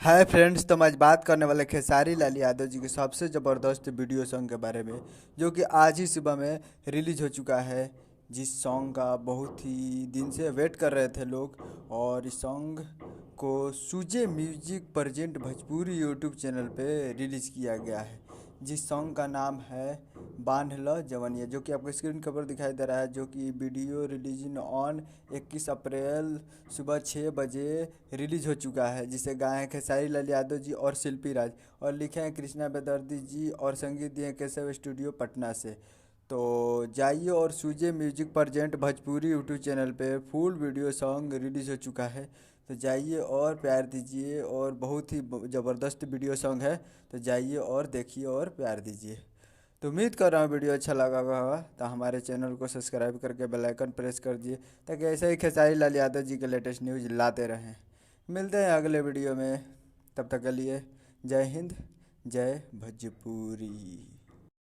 Hi friends, तो हम आज बात करने वाले खेसारी लाल यादव जी के सबसे ज़बरदस्त वीडियो सॉन्ग के बारे में, जो कि आज ही सुबह में रिलीज हो चुका है। जिस सॉन्ग का बहुत ही दिन से वेट कर रहे थे लोग, और इस सॉन्ग को Suje music present Bhojpuri YouTube channel पे रिलीज़ किया गया है। जिस सॉन्ग का नाम है बांध ल जवनिया, जो कि आपको स्क्रीन के ऊपर दिखाई दे रहा है, जो कि वीडियो रिलीजिंग ऑन 21 अप्रैल सुबह 6 बजे रिलीज हो चुका है, जिसे गाए हैं खेसारी लाल यादव जी और शिल्पी राज, और लिखे हैं कृष्णा बेदर्दी जी, और संगीत दिए केशव स्टूडियो पटना से। तो जाइए और Suje music present Bhojpuri YouTube channel पे फुल वीडियो सॉन्ग रिलीज हो चुका है। तो जाइए और प्यार दीजिए, और बहुत ही ज़बरदस्त वीडियो सॉन्ग है। तो जाइए और देखिए और प्यार दीजिए। तो उम्मीद कर रहा हूँ वीडियो अच्छा लगा होगा, तो हमारे चैनल को सब्सक्राइब करके बेल आइकन प्रेस कर दिए, ताकि ऐसे ही खेसारी लाल यादव जी के लेटेस्ट न्यूज़ लाते रहें। मिलते हैं अगले वीडियो में, तब तक के लिए जय हिंद, जय भोजपुरी।